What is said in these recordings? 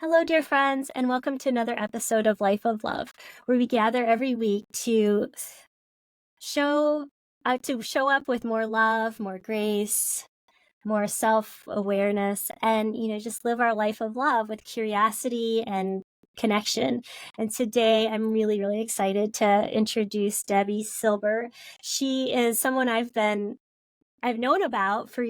Hello, dear friends, and welcome to another episode of Life of Love, where we gather every week to show show up with more love, more grace, more self-awareness, and just live our life of love with curiosity and connection. And today I'm really, really excited to introduce Debi Silber. She is someone I've known about for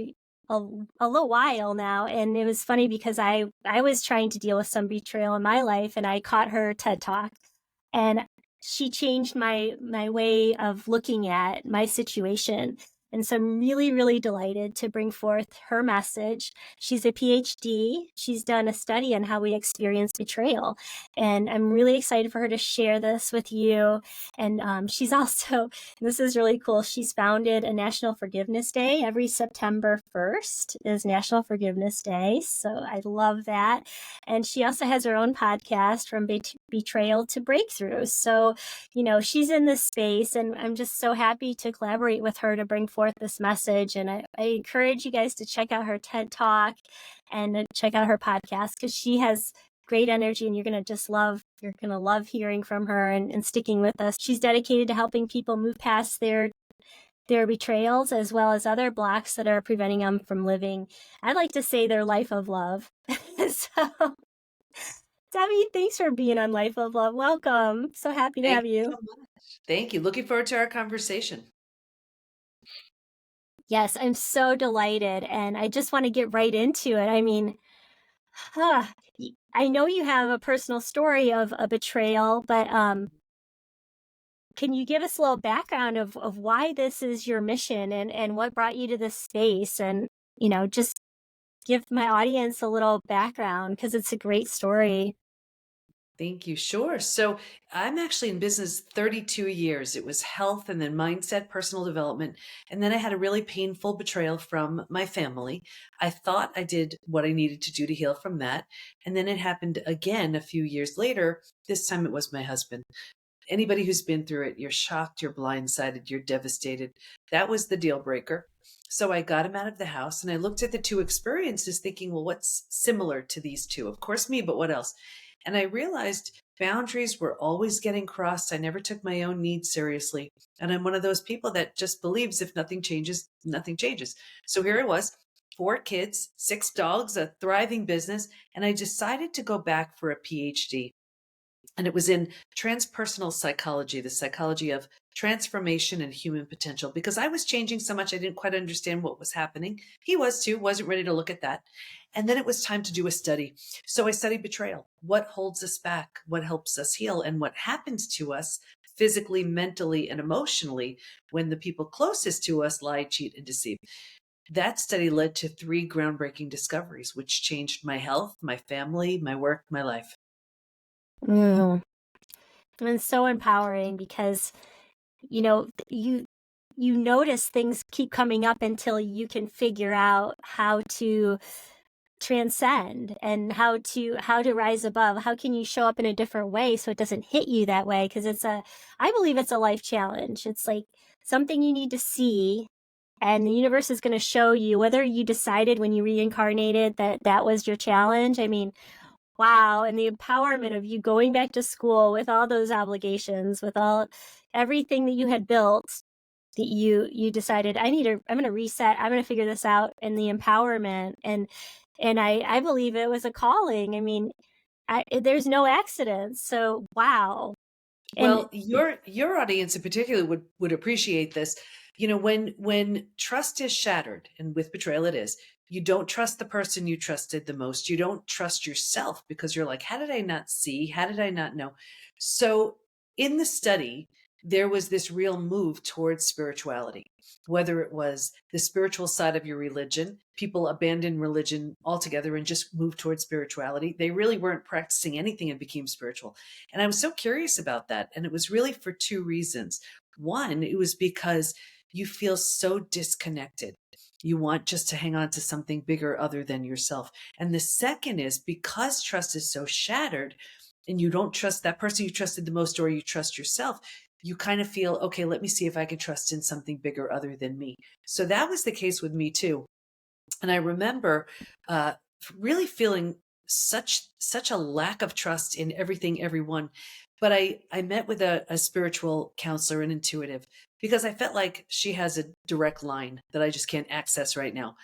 a little while now, and it was funny because I was trying to deal with some betrayal in my life, and I caught her TED Talk, and she changed my way of looking at my situation. And so I'm really, really delighted to bring forth her message. She's a PhD. She's done a study on how we experience betrayal. And I'm really excited for her to share this with you. And she's also, this is really cool, she's founded a National Forgiveness Day. Every September 1st is National Forgiveness Day. So I love that. And she also has her own podcast, From Betrayal to Breakthrough. So she's in this space, and I'm just so happy to collaborate with her to bring forth this message. And I encourage you guys to check out her TED Talk and check out her podcast, because she has great energy, and you're going to love hearing from her and sticking with us. She's dedicated to helping people move past their betrayals, as well as other blocks that are preventing them from living, I'd like to say, their life of love. So Debbie, thanks for being on Life of Love. Welcome. So happy to Thank have you you. so much. Thank you. Looking forward to our conversation. Yes, I'm so delighted. And I just want to get right into it. I mean, I know you have a personal story of a betrayal, but can you give us a little background of why this is your mission, and what brought you to this space? And, just give my audience a little background, because it's a great story. Thank you. Sure. So I'm actually in business 32 years. It was health and then mindset, personal development. And then I had a really painful betrayal from my family. I thought I did what I needed to do to heal from that. And then it happened again a few years later. This time it was my husband. Anybody who's been through it, you're shocked, you're blindsided, you're devastated. That was the deal breaker. So I got him out of the house and I looked at the two experiences thinking, well, what's similar to these two? Of course, me, but what else? And I realized boundaries were always getting crossed. I never took my own needs seriously. And I'm one of those people that just believes if nothing changes, nothing changes. So here I was, 4 kids, 6 dogs, a thriving business. And I decided to go back for a PhD. And it was in transpersonal psychology, the psychology of transformation and human potential, because I was changing so much I didn't quite understand what was happening. He was too, wasn't ready to look at that. And then it was time to do a study. So I studied betrayal. What holds us back? What helps us heal? And what happens to us physically, mentally, and emotionally when the people closest to us lie, cheat, and deceive? That study led to 3 groundbreaking discoveries, which changed my health, my family, my work, my life. Mm. And it's so empowering, because you notice things keep coming up until you can figure out how to transcend, and how to rise above. How can you show up in a different way so it doesn't hit you that way? Because I believe it's a life challenge. It's like something you need to see, and the universe is going to show you, whether you decided when you reincarnated that was your challenge. I mean, wow. And the empowerment of you going back to school with all those obligations, with everything that you had built, that you decided, I'm going to reset, I'm going to figure this out. And the empowerment, and I believe it was a calling. I mean, there's no accidents. So, wow. And Well, your audience in particular would appreciate this. You know, when trust is shattered, and with betrayal it is, you don't trust the person you trusted the most. You don't trust yourself because you're like, how did I not see? How did I not know? So in the study, there was this real move towards spirituality, whether it was the spiritual side of your religion. People abandoned religion altogether and just moved towards spirituality. They really weren't practicing anything and became spiritual. And I was so curious about that. And it was really for 2 reasons. One, it was because you feel so disconnected. You want just to hang on to something bigger other than yourself. And the second is because trust is so shattered and you don't trust that person you trusted the most, or you trust yourself, you kind of feel, okay, let me see if I can trust in something bigger other than me. So that was the case with me too. And I remember really feeling such a lack of trust in everything, everyone. But I met with a spiritual counselor, an intuitive, because I felt like she has a direct line that I just can't access right now.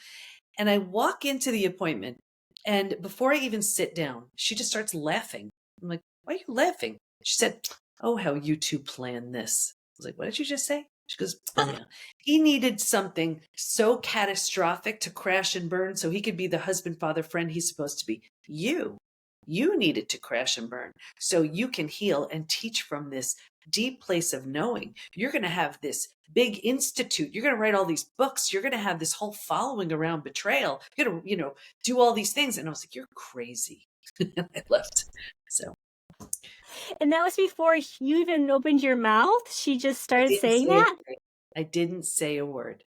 And I walk into the appointment, and before I even sit down, she just starts laughing. I'm like, why are you laughing? She said, oh, how you two planned this. I was like, what did you just say? She goes, yeah, he needed something so catastrophic to crash and burn so he could be the husband, father, friend he's supposed to be. You needed to crash and burn so you can heal and teach from this deep place of knowing. You're going to have this big institute. You're going to write all these books. You're going to have this whole following around betrayal. You're going to, do all these things. And I was like, you're crazy. And I left. So And that was before you even opened your mouth? She just I started didn't saying say a that? thing. I didn't say a word.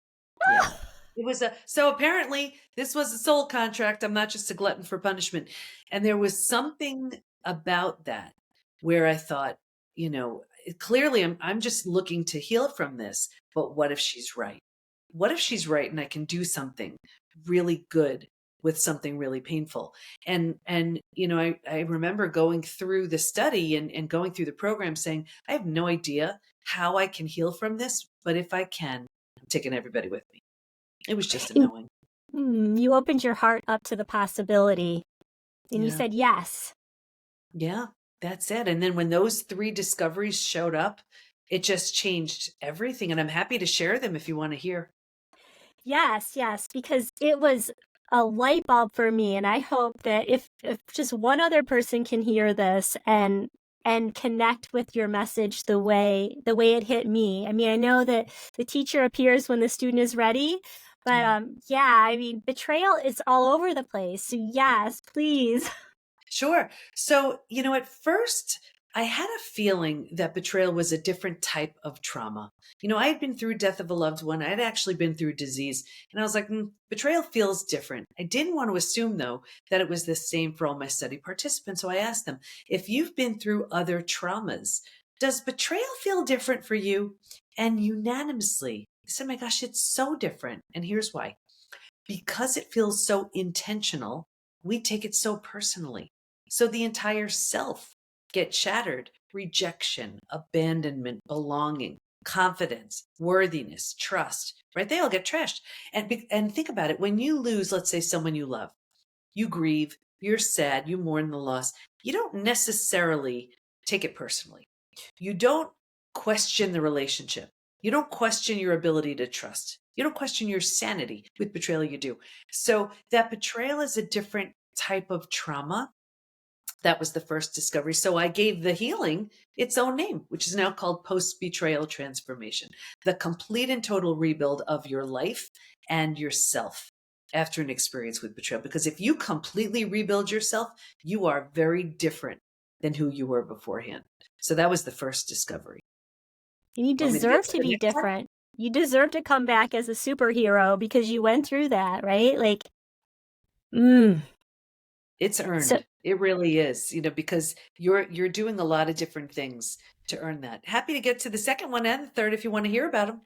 Yeah. It was so apparently this was a soul contract. I'm not just a glutton for punishment. And there was something about that where I thought, clearly I'm just looking to heal from this, but what if she's right? What if she's right and I can do something really good with something really painful? And I remember going through the study and going through the program saying, I have no idea how I can heal from this, but if I can, I'm taking everybody with me. It was just a You, knowing. you opened your heart up to the possibility and you Yeah. said yes. Yeah, that's it. And then when those 3 discoveries showed up, it just changed everything. And I'm happy to share them if you want to hear. Yes, yes, because it was a light bulb for me. And I hope that if just one other person can hear this and connect with your message the way it hit me. I mean, I know that the teacher appears when the student is ready, but Yeah. yeah, I mean, betrayal is all over the place. So yes, please. Sure. So, at first, I had a feeling that betrayal was a different type of trauma. I had been through death of a loved one. I had actually been through disease. And I was like, betrayal feels different. I didn't want to assume, though, that it was the same for all my study participants. So I asked them, if you've been through other traumas, does betrayal feel different for you? And unanimously, they said, my gosh, it's so different. And here's why. Because it feels so intentional, we take it so personally. So the entire self gets shattered. Rejection, abandonment, belonging, confidence, worthiness, trust, right? They all get trashed. And think about it. When you lose, let's say, someone you love, you grieve, you're sad, you mourn the loss. You don't necessarily take it personally. You don't question the relationship. You don't question your ability to trust. You don't question your sanity. With betrayal, you do. So that betrayal is a different type of trauma. That was the first discovery. So I gave the healing its own name, which is now called post-betrayal transformation, the complete and total rebuild of your life and yourself after an experience with betrayal. Because if you completely rebuild yourself, you are very different than who you were beforehand. So that was the first discovery. And you Want me to get deserve to to the be next one? different. You deserve to come back as a superhero because you went through that, right? Like, mm. It's So earned. It really is, because you're doing a lot of different things to earn that. Happy to get to the second one and the third if you want to hear about them.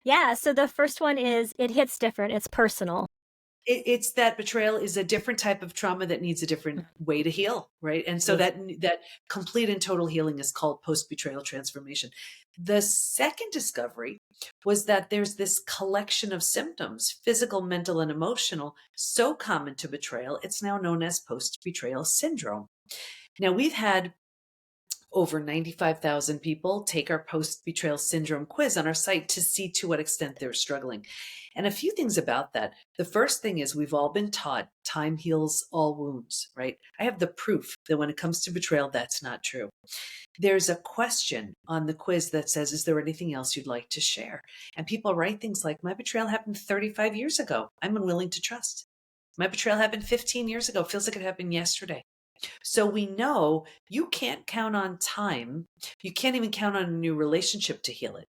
yeah, so the first one is it hits different. It's personal. It's that betrayal is a different type of trauma that needs a different way to heal, right? And so Yes. that complete and total healing is called post-betrayal transformation. The second discovery was that there's this collection of symptoms, physical, mental, and emotional, so common to betrayal, it's now known as post-betrayal syndrome. Now, we've had over 95,000 people take our post-betrayal syndrome quiz on our site to see to what extent they're struggling. And a few things about that. The first thing is we've all been taught time heals all wounds, right? I have the proof that when it comes to betrayal, that's not true. There's a question on the quiz that says, is there anything else you'd like to share? And people write things like, my betrayal happened 35 years ago. I'm unwilling to trust. My betrayal happened 15 years ago. Feels like it happened yesterday. So we know you can't count on time. You can't even count on a new relationship to heal it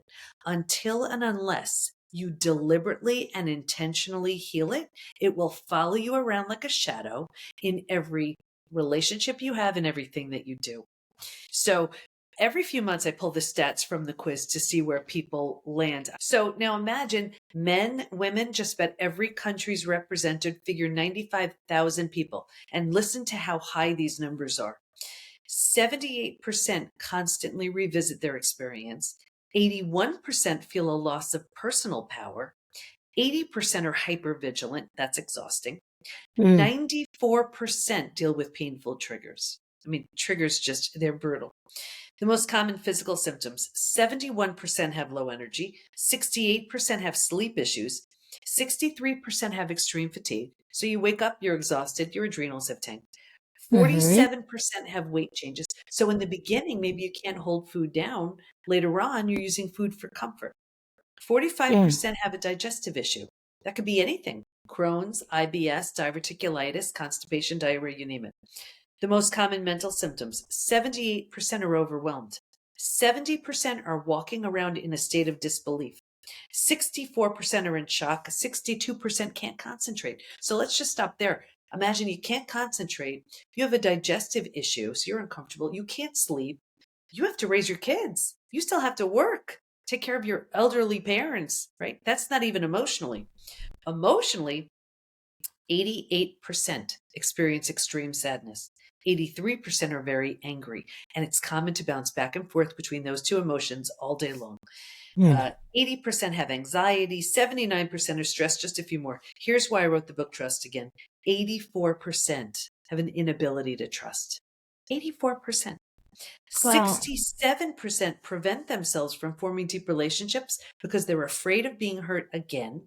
until and unless you deliberately and intentionally heal it. It will follow you around like a shadow in every relationship you have and everything that you do. So every few months, I pull the stats from the quiz to see where people land. So now imagine men, women, just about every country's represented, figure 95,000 people. And listen to how high these numbers are. 78% constantly revisit their experience. 81% feel a loss of personal power. 80% are hypervigilant. That's exhausting. 94% deal with painful triggers. I mean, triggers just, they're brutal. The most common physical symptoms: 71% have low energy, 68% have sleep issues, 63% have extreme fatigue. So you wake up, you're exhausted, your adrenals have tanked. Mm-hmm. 47% have weight changes. So in the beginning, maybe you can't hold food down. Later on, you're using food for comfort. 45% have a digestive issue. That could be anything: Crohn's, IBS, diverticulitis, constipation, diarrhea, you name it. The most common mental symptoms: 78% are overwhelmed. 70% are walking around in a state of disbelief. 64% are in shock. 62% can't concentrate. So let's just stop there. Imagine you can't concentrate. You have a digestive issue, so you're uncomfortable. You can't sleep. You have to raise your kids. You still have to work, take care of your elderly parents, right? That's not even emotionally. Emotionally, 88% experience extreme sadness. 83% are very angry, and it's common to bounce back and forth between those two emotions all day long. 80% have anxiety, 79% are stressed, just a few more. Here's why I wrote the book Trust Again. 84% have an inability to trust. 84%. Wow. 67% prevent themselves from forming deep relationships because they're afraid of being hurt again.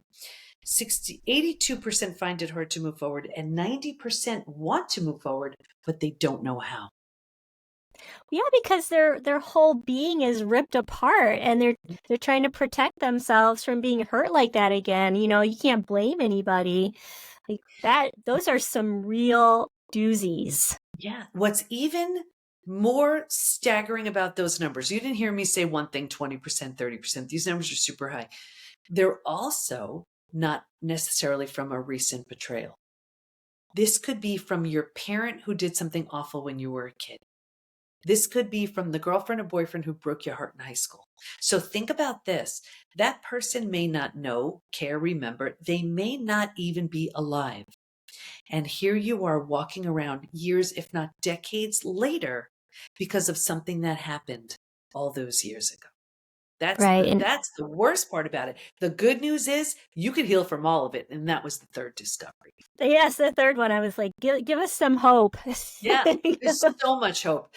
82% find it hard to move forward, and 90% want to move forward, but they don't know how. Yeah, because their whole being is ripped apart and they're trying to protect themselves from being hurt like that again. You know, you can't blame anybody. Like that, those are some real doozies. Yeah. What's even more staggering about those numbers, you didn't hear me say one thing: 20%, 30%. These numbers are super high. They're also not necessarily from a recent betrayal. This could be from your parent who did something awful when you were a kid. This could be from the girlfriend or boyfriend who broke your heart in high school. So think about this. That person may not know, care, remember. They may not even be alive. And here you are walking around years, if not decades later, because of something that happened all those years ago. Right. And That's the worst part about it. The good news is you could heal from all of it. And that was the third discovery. yes, the third one, I was like, give us some hope. Yeah, there's so much hope.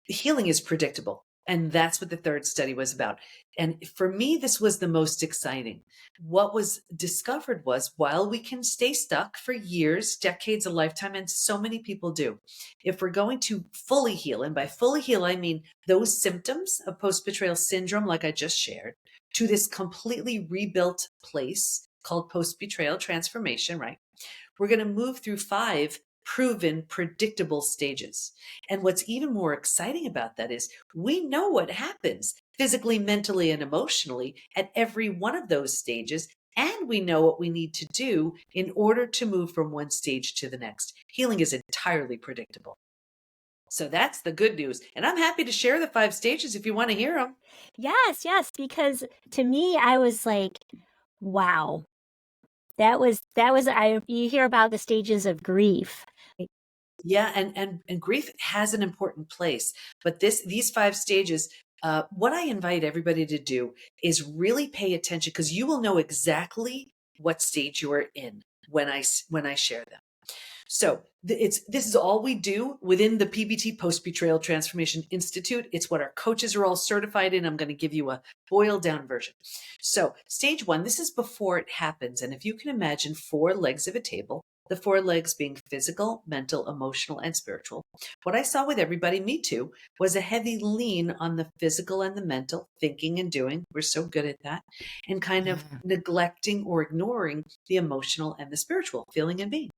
Healing is predictable. And that's what the third study was about. And for me, this was the most exciting. What was discovered was, while we can stay stuck for years, decades, a lifetime, and so many people do, if we're going to fully heal, and by fully heal, I mean those symptoms of post-betrayal syndrome, like I just shared, to this completely rebuilt place called post-betrayal transformation, right? We're going to move through 5 proven, predictable stages. And what's even more exciting about that is we know what happens physically, mentally, and emotionally at every one of those stages. And we know what we need to do in order to move from one stage to the next. Healing is entirely predictable. So that's the good news. And I'm happy to share the 5 stages if you want to hear them. yes, because to me, I was like, wow. That was I you hear about the stages of grief. Yeah, and grief has an important place, but these 5 stages, what I invite everybody to do is really pay attention, because you will know exactly what stage you are in when I share them. So this is all we do within the PBT, Post Betrayal Transformation Institute. It's what our coaches are all certified in. I'm going to give you a boiled down version. So stage 1, this is before it happens. And if you can imagine 4 legs of a table, the 4 legs being physical, mental, emotional, and spiritual. What I saw with everybody, me too, was a heavy lean on the physical and the mental, thinking and doing. We're so good at that. And kind of neglecting or ignoring the emotional and the spiritual, feeling and being.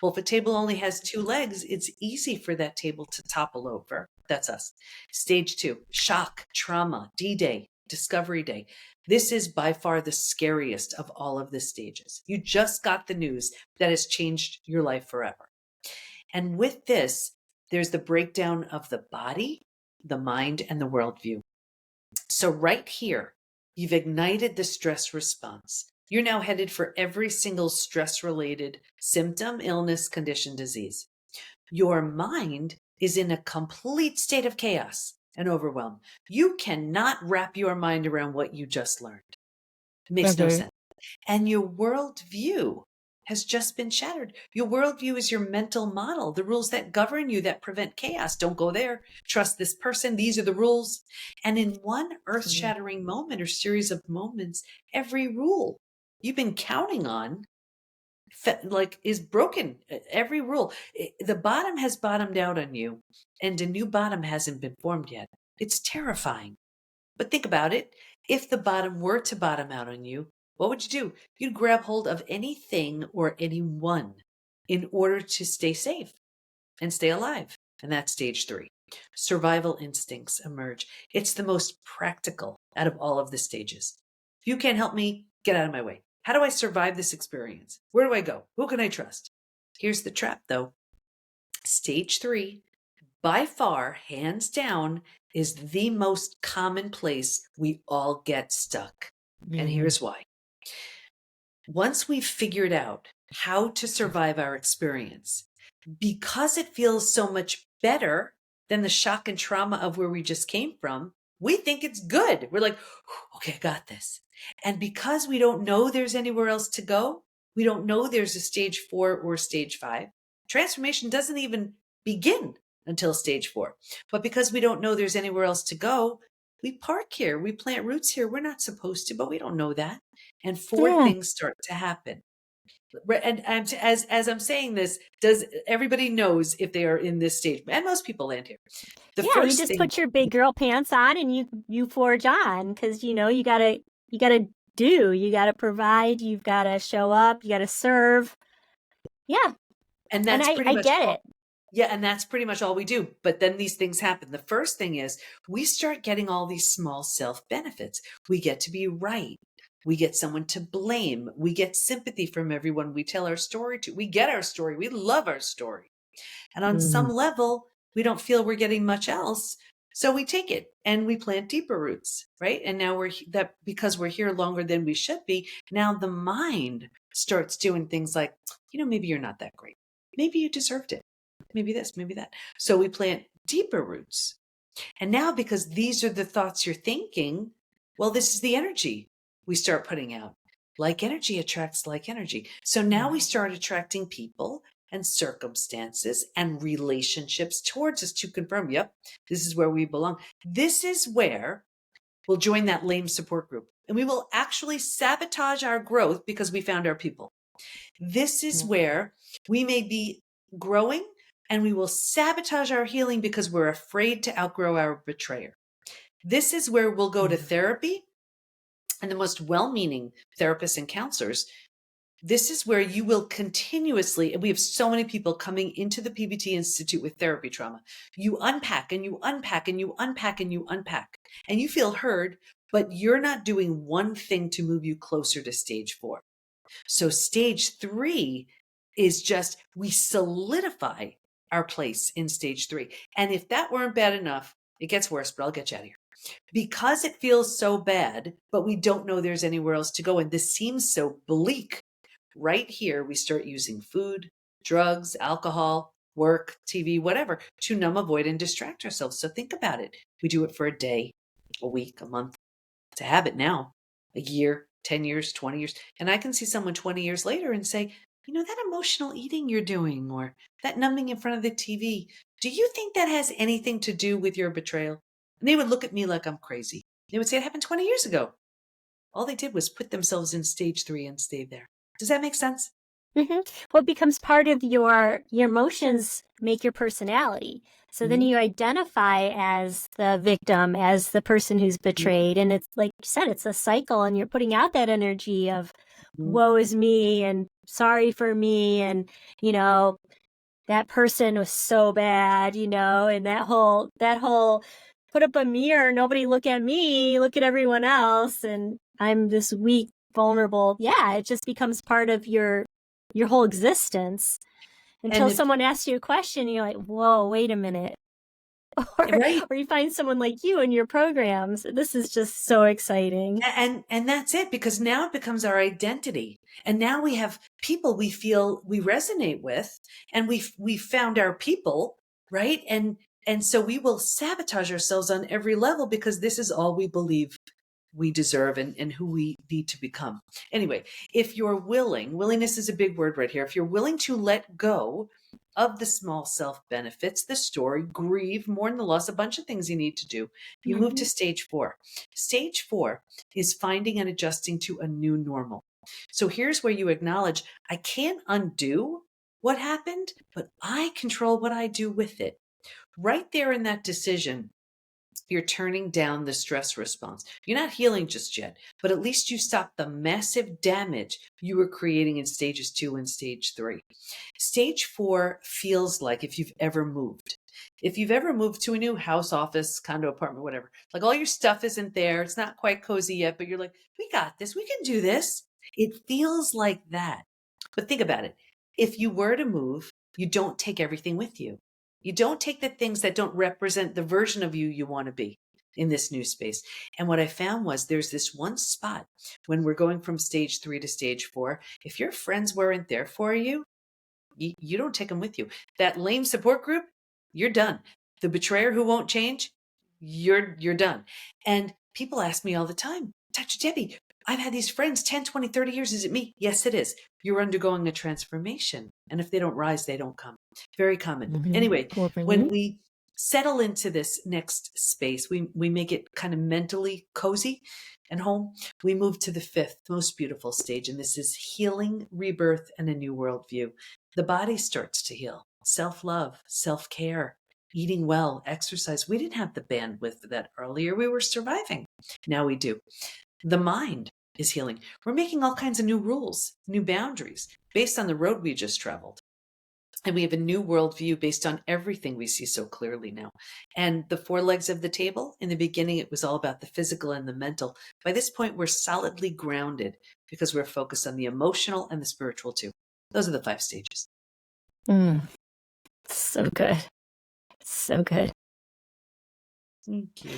Well, if a table only has 2 legs, it's easy for that table to topple over. That's us. Stage 2, shock, trauma, D-Day, Discovery Day. This is by far the scariest of all of the stages. You just got the news that has changed your life forever. And with this, there's the breakdown of the body, the mind, and the worldview. So right here, you've ignited the stress response. You're now headed for every single stress-related symptom, illness, condition, disease. Your mind is in a complete state of chaos and overwhelm. You cannot wrap your mind around what you just learned. It makes no Okay. sense. And your worldview has just been shattered. Your worldview is your mental model, the rules that govern you, that prevent chaos. Don't go there. Trust this person. These are the rules. And in one earth-shattering moment or series of moments, every rule you've been counting on is broken. Every rule. The bottom has bottomed out on you, and a new bottom hasn't been formed yet. It's terrifying. But think about it. If the bottom were to bottom out on you, what would you do? You'd grab hold of anything or anyone in order to stay safe and stay alive. And that's stage 3. Survival instincts emerge. It's the most practical out of all of the stages. If you can't help me, get out of my way. How do I survive this experience? Where do I go? Who can I trust? Here's the trap, though. Stage 3, by far, hands down, is the most common place we all get stuck. And here's why. Once we've figured out how to survive our experience, because it feels so much better than the shock and trauma of where we just came from, we think it's good. We're like, okay, I got this. And because we don't know there's anywhere else to go, we don't know there's a stage 4 or stage 5. Transformation doesn't even begin until stage 4. But because we don't know there's anywhere else to go, we park here, we plant roots here. We're not supposed to, but we don't know that. And 4 things start to happen. And as I'm saying this, does everybody knows if they are in this stage? And most people land here. The you first just thing, put your big girl pants on and you forge on, because you gotta you gotta provide, you've gotta show up, you gotta serve. Yeah. and that's pretty I much get all. it. Yeah, and that's pretty much all we do. But then these things happen. The first thing is we start getting all these small self benefits. We get to be right. We get someone to blame. We get sympathy from everyone we tell our story to. We get our story. We love our story. And on some level, we don't feel we're getting much else. So we take it and we plant deeper roots, right? And now because we're here longer than we should be, now the mind starts doing things like, maybe you're not that great. Maybe you deserved it. Maybe this, maybe that. So we plant deeper roots. And now, because these are the thoughts you're thinking, well, this is the energy we start putting out. Like energy attracts like energy. So now we start attracting people and circumstances and relationships towards us to confirm, yep, this is where we belong. This is where we'll join that lame support group. And we will actually sabotage our growth because we found our people. This is where we may be growing and we will sabotage our healing because we're afraid to outgrow our betrayer. This is where we'll go to therapy, and the most well-meaning therapists and counselors. This is where you will continuously, and we have so many people coming into the PBT Institute with therapy trauma. You unpack and you unpack and you unpack and you unpack, and you feel heard, but you're not doing one thing to move you closer to stage 4. So stage 3 is just, we solidify our place in stage 3. And if that weren't bad enough, it gets worse, but I'll get you out of here. Because it feels so bad, but we don't know there's anywhere else to go. And this seems so bleak. Right here, we start using food, drugs, alcohol, work, TV, whatever, to numb, avoid, and distract ourselves. So think about it. We do it for a day, a week, a month. It's a habit now, a year, 10 years, 20 years. And I can see someone 20 years later and say, that emotional eating you're doing, or that numbing in front of the TV, do you think that has anything to do with your betrayal? And they would look at me like I'm crazy. They would say it happened 20 years ago. All they did was put themselves in stage 3 and stay there. Does that make sense? Well, it becomes part of your emotions make your personality. So then you identify as the victim, as the person who's betrayed. And it's like you said, it's a cycle, and you're putting out that energy of woe is me and sorry for me. And, that person was so bad, and that whole put up a mirror, nobody look at me, look at everyone else. And I'm this weak, vulnerable. Yeah. It just becomes part of your whole existence until someone asks you a question. You're like, whoa, wait a minute. or Right. or you find someone like you in your programs. This is just so exciting. And that's it, because now it becomes our identity. And now we have people we feel we resonate with, and we found our people, right? And so we will sabotage ourselves on every level because this is all we believe we deserve, and who we need to become. Anyway, if you're willing, willingness is a big word right here. If you're willing to let go of the small self benefits, the story, grieve, mourn the loss, a bunch of things you need to do, you move to Mhm. stage 4. Stage 4 is finding and adjusting to a new normal. So here's where you acknowledge, I can't undo what happened, but I control what I do with it. Right there in that decision, you're turning down the stress response. You're not healing just yet, but at least you stopped the massive damage you were creating in stages 2 and stage 3. Stage 4 feels like, if you've ever moved. If you've ever moved to a new house, office, condo, apartment, whatever, like all your stuff isn't there, it's not quite cozy yet, but you're like, we got this, we can do this. It feels like that. But think about it. If you were to move, you don't take everything with you. You don't take the things that don't represent the version of you want to be in this new space. And what I found was, there's this one spot when we're going from stage 3 to stage 4. If your friends weren't there for you, you don't take them with you. That lame support group, you're done. The betrayer who won't change, you're done. And people ask me all the time, Dr. Debbie, I've had these friends 10, 20, 30 years. Is it me? Yes, it is. You're undergoing a transformation. And if they don't rise, they don't come. Very common. Anyway, Cool for when me. we settle into this next space, we make it kind of mentally cozy and home. We move to the 5th most beautiful stage, and this is healing, rebirth, and a new worldview. The body starts to heal. Self-love, self-care, eating well, exercise. We didn't have the bandwidth for that earlier. We were surviving. Now we do. The mind is healing. We're making all kinds of new rules, new boundaries based on the road we just traveled. And we have a new worldview based on everything we see so clearly now. And the 4 legs of the table, in the beginning, it was all about the physical and the mental. By this point, we're solidly grounded because we're focused on the emotional and the spiritual too. Those are the 5 stages. Mm, so good. So good. Thank you.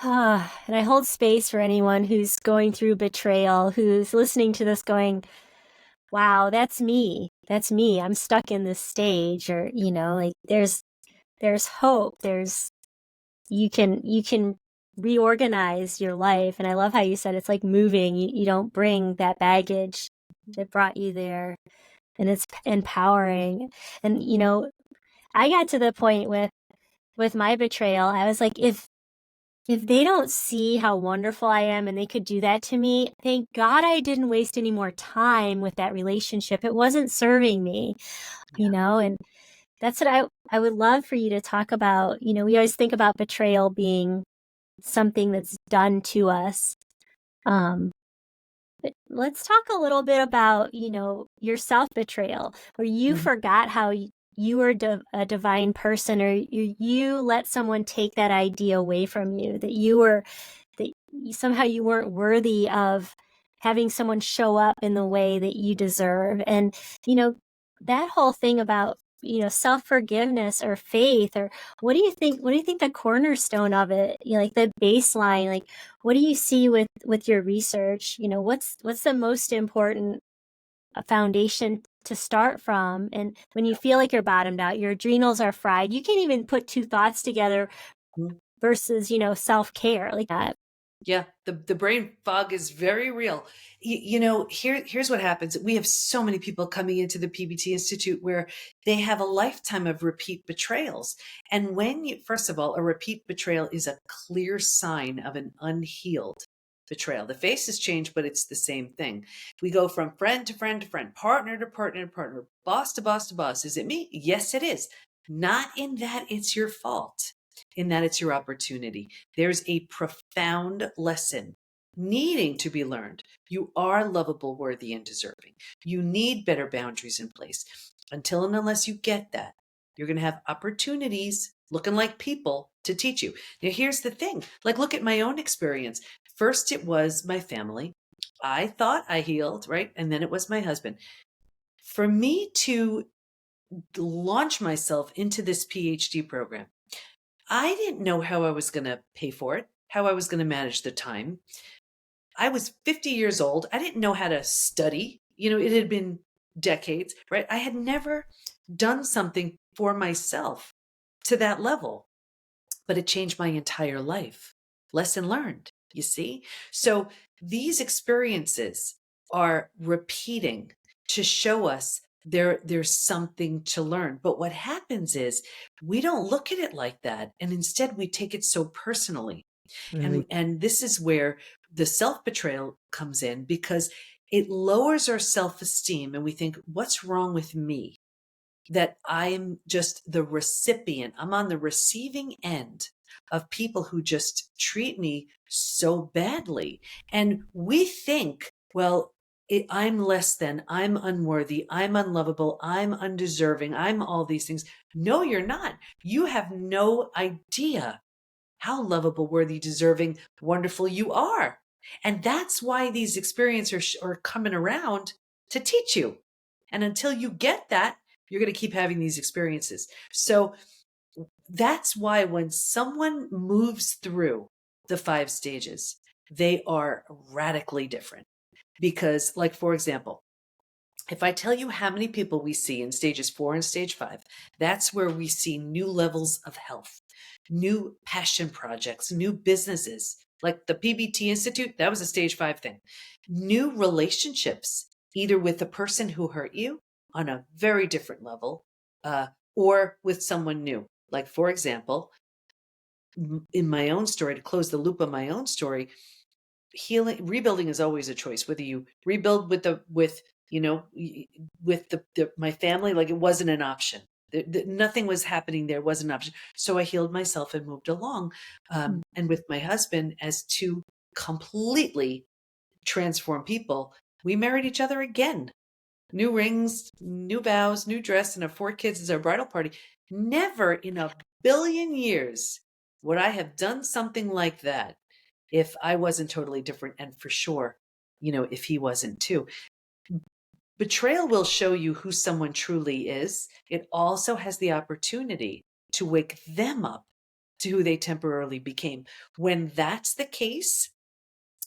And I hold space for anyone who's going through betrayal, who's listening to this going, wow, that's me. That's me. I'm stuck in this stage. Or, like there's hope. You can reorganize your life. And I love how you said it's like moving. You don't bring that baggage that brought you there. And it's empowering. And, I got to the point with my betrayal. I was like, if they don't see how wonderful I am and they could do that to me, thank God I didn't waste any more time with that relationship. It wasn't serving me, and that's what I would love for you to talk about. We always think about betrayal being something that's done to us. But let's talk a little bit about, your self-betrayal, where you Mhm. forgot how you were a divine person, or you let someone take that idea away from you, that somehow you weren't worthy of having someone show up in the way that you deserve. And, that whole thing about, self-forgiveness or faith, or what do you think the cornerstone of it, like the baseline, like what do you see with your research? What's the most important foundation to start from? And when you feel like you're bottomed out, your adrenals are fried, you can't even put two thoughts together versus, self-care like that. Yeah, the brain fog is very real. Here's what happens. We have so many people coming into the PBT Institute where they have a lifetime of repeat betrayals. And first of all, a repeat betrayal is a clear sign of an unhealed betrayal. The face has changed, but it's the same thing. We go from friend to friend to friend, partner to partner to partner, boss to boss to boss. Is it me? Yes, it is. Not in that it's your fault, in that it's your opportunity. There's a profound lesson needing to be learned. You are lovable, worthy, and deserving. You need better boundaries in place. Until and unless you get that, you're going to have opportunities looking like people to teach you. Now, here's the thing. Like, look at my own experience. First, it was my family. I thought I healed, right? And then it was my husband. For me to launch myself into this PhD program, I didn't know how I was going to pay for it, how I was going to manage the time. I was 50 years old. I didn't know how to study. It had been decades, right? I had never done something for myself to that level, but it changed my entire life. Lesson learned, you see? So these experiences are repeating to show us there's something to learn. But what happens is we don't look at it like that. And instead we take it so personally. Right. And this is where the self-betrayal comes in, because it lowers our self-esteem and we think, what's wrong with me? That I'm just the recipient. I'm on the receiving end of people who just treat me so badly. And we think, well, I'm less than, I'm unworthy, I'm unlovable, I'm undeserving, I'm all these things. No, you're not. You have no idea how lovable, worthy, deserving, wonderful you are. And that's why these experiences are coming around to teach you. And until you get that, you're going to keep having these experiences. So that's why when someone moves through the 5 stages, they are radically different. Because, like, for example, if I tell you how many people we see in stages 4 and stage 5, that's where we see new levels of health, new passion projects, new businesses. Like the PBT Institute, that was a stage 5 thing. New relationships, either with the person who hurt you on a very different level, or with someone new. Like, for example, in my own story, to close the loop on my own story, rebuilding is always a choice, whether you rebuild with my family. Like, it wasn't an option. Nothing was happening there, wasn't an option. So I healed myself and moved along, and with my husband, as two completely transformed people, we married each other again. New rings, new vows, new dress, and have 4 kids as our bridal party. Never in a billion years would I have done something like that if I wasn't totally different, and for sure, if he wasn't too. Betrayal will show you who someone truly is. It also has the opportunity to wake them up to who they temporarily became. When that's the case,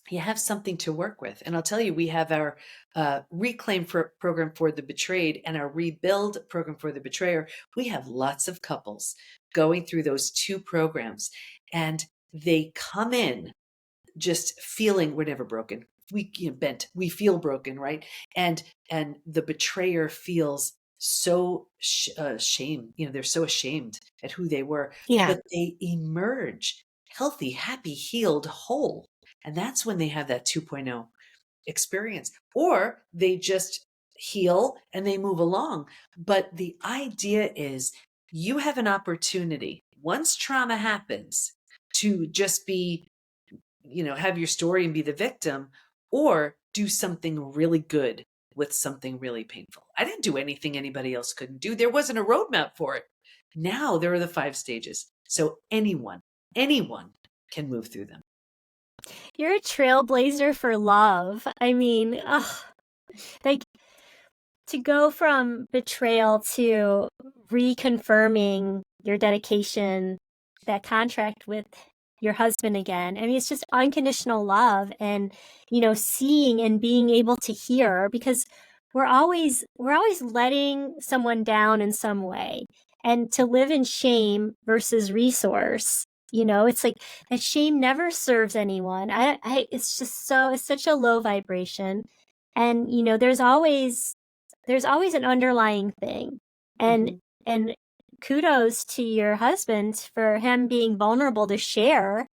you have something to work with. And I'll tell you, we have our reclaim program for the betrayed and our rebuild program for the betrayer. We have lots of couples going through those 2 programs, and they come in just feeling we're never broken. We bent, we feel broken, right? And the betrayer feels so shame. They're so ashamed at who they were, Yeah. but they emerge healthy, happy, healed, whole. And that's when they have that 2.0 experience, or they just heal and they move along. But the idea is you have an opportunity once trauma happens to just be, have your story and be the victim, or do something really good with something really painful. I didn't do anything anybody else couldn't do. There wasn't a roadmap for it. Now there are the 5 stages. So anyone can move through them. You're a trailblazer for love. I mean, ugh, like to go from betrayal to reconfirming your dedication, that contract with your husband again. I mean, it's just unconditional love, and seeing and being able to hear, because we're always letting someone down in some way, and to live in shame versus resource. It's like that shame never serves anyone. It's such a low vibration. And there's always an underlying thing. And Mhm. and kudos to your husband for him being vulnerable to share,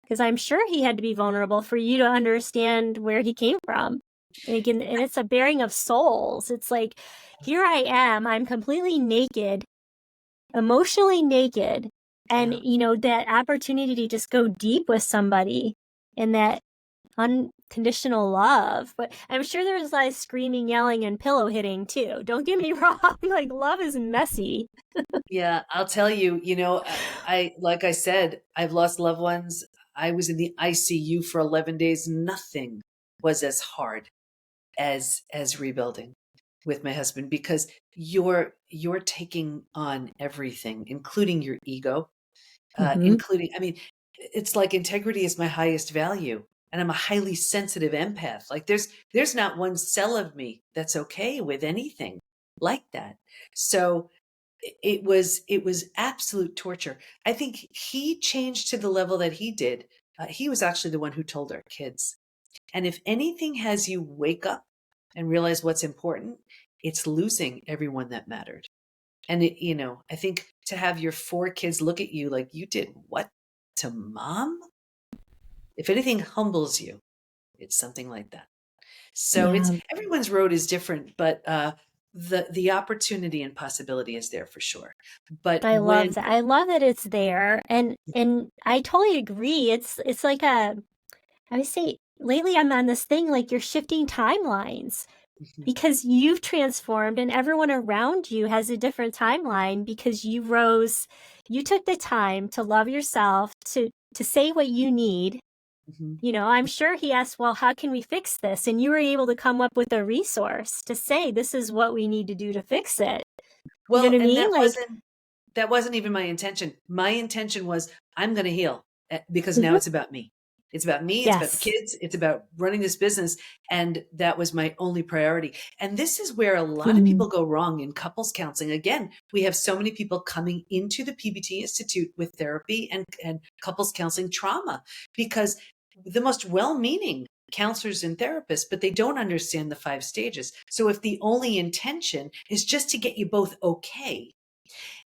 because I'm sure he had to be vulnerable for you to understand where he came from. And it's a bearing of souls. It's like, here I am, I'm completely naked, emotionally naked, and Yeah. that opportunity to just go deep with somebody in that unconditional love. But I'm sure there's like screaming, yelling, and pillow hitting too. Don't get me wrong. Like, love is messy. Yeah, I'll tell you, like I said, I've lost loved ones. I was in the ICU for 11 days. Nothing was as hard as rebuilding with my husband, because you're taking on everything, including your ego, Mhm. including, I mean, it's like integrity is my highest value. And I'm a highly sensitive empath. Like there's not one cell of me that's okay with anything like that. So it was absolute torture. I think he changed to the level that he did. He was actually the one who told our kids. And if anything has you wake up and realize what's important, it's losing everyone that mattered. And I think to have your four kids look at you like you did what to mom? If anything humbles you, it's something like that. So it's Yeah, everyone's road is different, but the opportunity and possibility is there for sure. But I when love that. I love that it's there, and I totally agree. It's like I would say lately I'm on this thing like you're shifting timelines Mhm, because you've transformed and everyone around you has a different timeline because you took the time to love yourself, to say what you need. mhm. I'm sure he asked, well, how can we fix this? And you were able to come up with a resource to say, this is what we need to do to fix it. You know Well, what I and mean? Like, that wasn't even my intention. My intention was I'm going to heal because now mhm, it's about me. It's about me. It's about the yes. kids. It's about running this business. And that was my only priority. And this is where a lot of Mhm. people go wrong in couples counseling. Again, we have so many people coming into the PBT Institute with therapy and couples counseling trauma because the most well meaning counselors and therapists, but they don't understand the 5 stages. So if the only intention is just to get you both okay,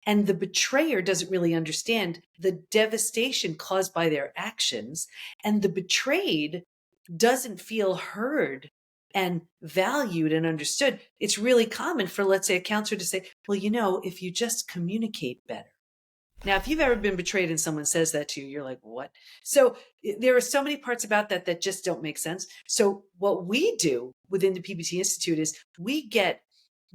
and the betrayer doesn't really understand the devastation caused by their actions. And the betrayed doesn't feel heard and valued and understood. It's really common for, let's say, a counselor to say, well, if you just communicate better. Now, if you've ever been betrayed and someone says that to you, you're like, what? So there are so many parts about that that just don't make sense. So what we do within the PBT Institute is we get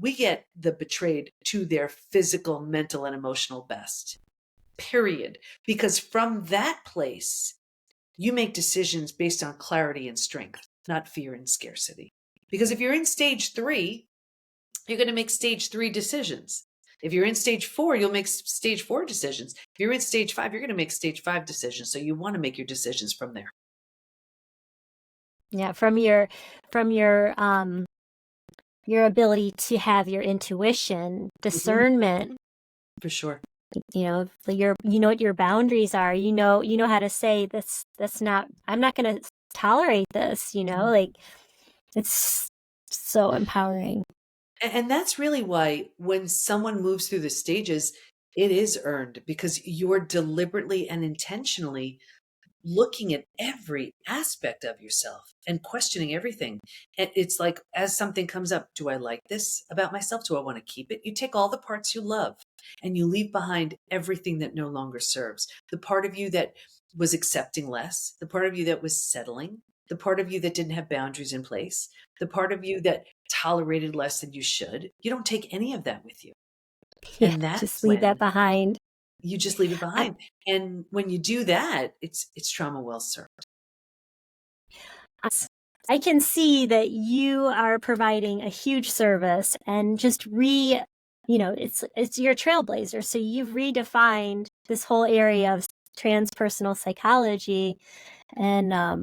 the betrayed to their physical, mental, and emotional best. Period. Because from that place, you make decisions based on clarity and strength, not fear and scarcity. Because if you're in stage 3, you're going to make stage 3 decisions. If you're in stage 4, you'll make stage 4 decisions. If you're in stage 5, you're going to make stage 5 decisions. So you want to make your decisions from there. Yeah, from your ability to have your intuition, Mhm, discernment, for sure. you know what your boundaries are. You know how to say that's not I'm not going to tolerate this, Mhm. like it's so empowering. And that's really why when someone moves through the stages, it is earned because you're deliberately and intentionally looking at every aspect of yourself and questioning everything. And it's like, as something comes up, do I like this about myself? Do I want to keep it? You take all the parts you love and you leave behind everything that no longer serves. The part of you that was accepting less, the part of you that was settling, the part of you that didn't have boundaries in place, the part of you that tolerated less than you should. You don't take any of that with you. Yeah, And just that's leave that when behind. you just leave it I, behind. And when you do that, it's trauma well served. I can see that you are providing a huge service and just it's your trailblazer. So you've redefined this whole area of transpersonal psychology, and I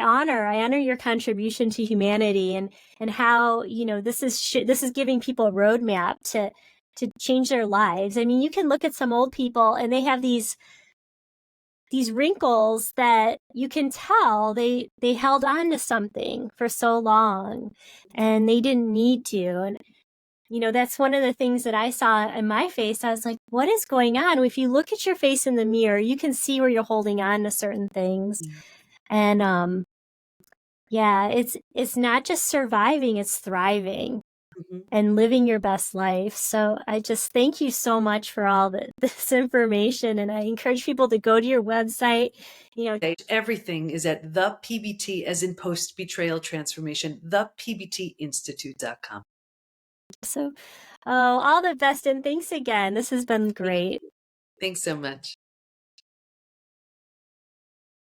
honor your contribution to humanity, and how this is giving people a roadmap to change their lives. I mean, you can look at some old people and they have these wrinkles that you can tell they held on to something for so long and they didn't need to. And that's one of the things that I saw in my face. I was like, what is going on? If you look at your face in the mirror, you can see where you're holding on to certain things. Yeah. And yeah, it's not just surviving, it's thriving Mhm. and living your best life. So I just thank you so much for all this information. And I encourage people to go to your website. Everything is at the PBT, as in post betrayal transformation, thepbtinstitute.com. So, oh, all the best. And thanks again. This has been Thank great. you. Thanks so much.